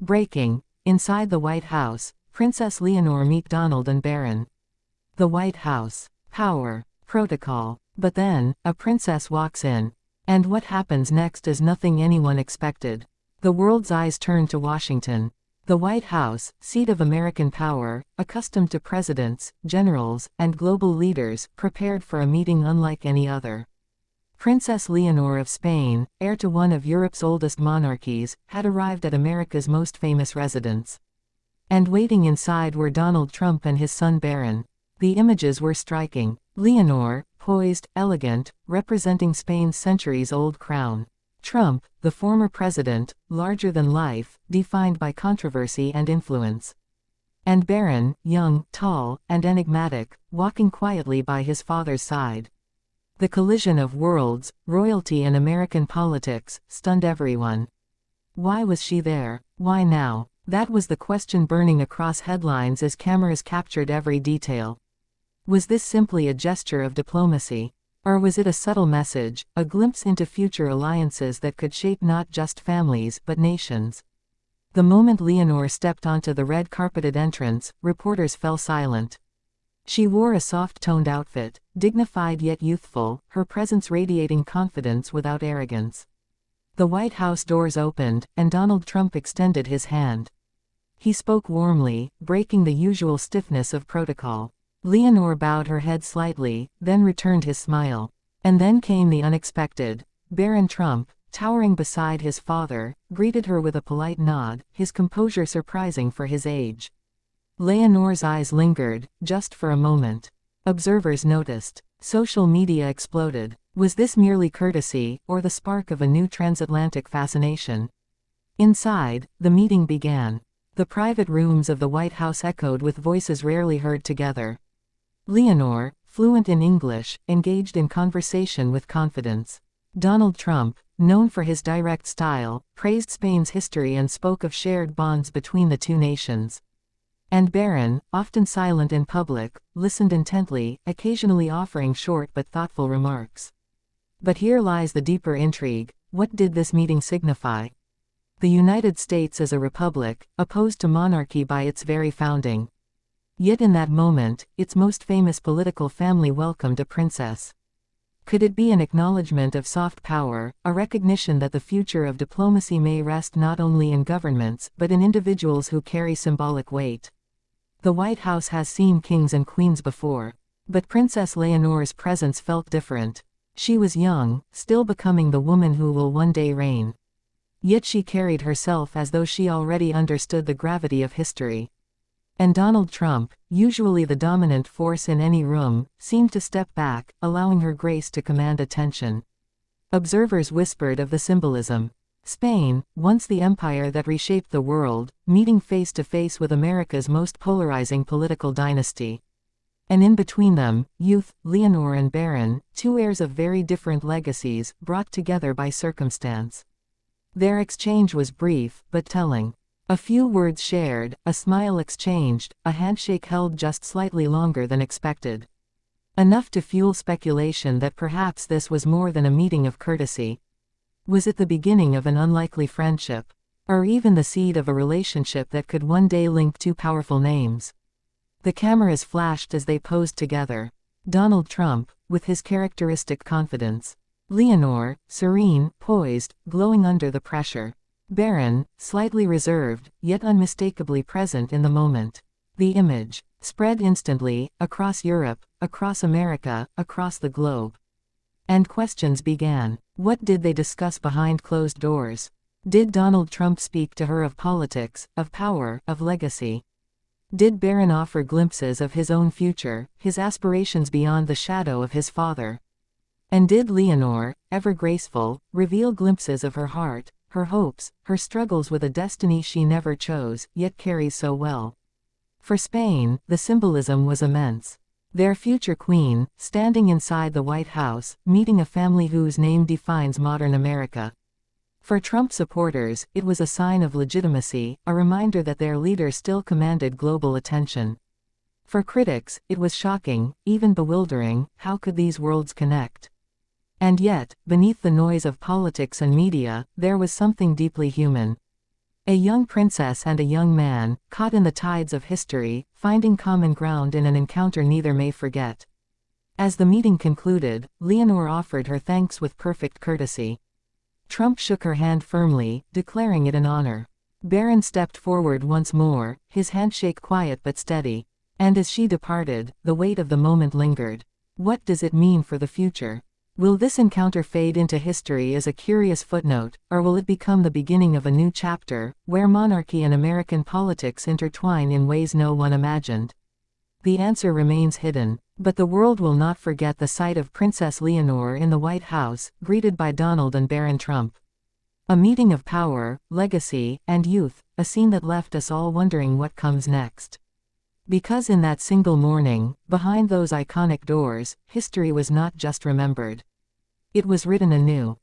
Breaking. Inside the White House, Princess Leonor meet Donald and Barron. The White House. Power. Protocol. But then, a princess walks in. And what happens next is nothing anyone expected. The world's eyes turn to Washington. The White House, seat of American power, accustomed to presidents, generals, and global leaders, prepared for a meeting unlike any other. Princess Leonor of Spain, heir to one of Europe's oldest monarchies, had arrived at America's most famous residence. And waiting inside were Donald Trump and his son Barron. The images were striking. Leonor, poised, elegant, representing Spain's centuries-old crown. Trump, the former president, larger than life, defined by controversy and influence. And Barron, young, tall, and enigmatic, walking quietly by his father's side. The collision of worlds, royalty and American politics, stunned everyone. Why was she there? Why now? That was the question burning across headlines as cameras captured every detail. Was this simply a gesture of diplomacy? Or was it a subtle message, a glimpse into future alliances that could shape not just families but nations? The moment Leonor stepped onto the red-carpeted entrance, reporters fell silent. She wore a soft-toned outfit, dignified yet youthful, her presence radiating confidence without arrogance. The White House doors opened, and Donald Trump extended his hand. He spoke warmly, breaking the usual stiffness of protocol. Leonor bowed her head slightly, then returned his smile. And then came the unexpected. Barron Trump, towering beside his father, greeted her with a polite nod, his composure surprising for his age. Leonor's eyes lingered, just for a moment. Observers noticed. Social media exploded. Was this merely courtesy, or the spark of a new transatlantic fascination? Inside, the meeting began. The private rooms of the White House echoed with voices rarely heard together. Leonor, fluent in English, engaged in conversation with confidence. Donald Trump, known for his direct style, praised Spain's history and spoke of shared bonds between the two nations. And Barron, often silent in public, listened intently, occasionally offering short but thoughtful remarks. But here lies the deeper intrigue. What did this meeting signify? The United States is a republic, opposed to monarchy by its very founding. Yet in that moment, its most famous political family welcomed a princess. Could it be an acknowledgement of soft power, a recognition that the future of diplomacy may rest not only in governments but in individuals who carry symbolic weight? The White House has seen kings and queens before. But Princess Leonor's presence felt different. She was young, still becoming the woman who will one day reign. Yet she carried herself as though she already understood the gravity of history. And Donald Trump, usually the dominant force in any room, seemed to step back, allowing her grace to command attention. Observers whispered of the symbolism. Spain, once the empire that reshaped the world, meeting face to face with America's most polarizing political dynasty. And in between them, youth, Leonor and Barron, two heirs of very different legacies, brought together by circumstance. Their exchange was brief, but telling. A few words shared, a smile exchanged, a handshake held just slightly longer than expected. Enough to fuel speculation that perhaps this was more than a meeting of courtesy. Was it the beginning of an unlikely friendship? Or even the seed of a relationship that could one day link two powerful names? The cameras flashed as they posed together. Donald Trump, with his characteristic confidence. Leonor, serene, poised, glowing under the pressure. Barron, slightly reserved, yet unmistakably present in the moment. The image spread instantly, across Europe, across America, across the globe. And questions began. What did they discuss behind closed doors? Did Donald Trump speak to her of politics, of power, of legacy? Did Barron offer glimpses of his own future, his aspirations beyond the shadow of his father? And did Leonor, ever graceful, reveal glimpses of her heart, her hopes, her struggles with a destiny she never chose, yet carries so well? For Spain, the symbolism was immense. Their future queen, standing inside the White House, meeting a family whose name defines modern America. For Trump supporters, it was a sign of legitimacy, a reminder that their leader still commanded global attention. For critics, it was shocking, even bewildering. How could these worlds connect? And yet, beneath the noise of politics and media, there was something deeply human. A young princess and a young man, caught in the tides of history, finding common ground in an encounter neither may forget. As the meeting concluded, Leonor offered her thanks with perfect courtesy. Trump shook her hand firmly, declaring it an honor. Barron stepped forward once more, his handshake quiet but steady. And as she departed, the weight of the moment lingered. What does it mean for the future? Will this encounter fade into history as a curious footnote, or will it become the beginning of a new chapter, where monarchy and American politics intertwine in ways no one imagined? The answer remains hidden, but the world will not forget the sight of Princess Leonor in the White House, greeted by Donald and Barron Trump. A meeting of power, legacy, and youth, a scene that left us all wondering what comes next. Because in that single morning, behind those iconic doors, history was not just remembered. It was written anew.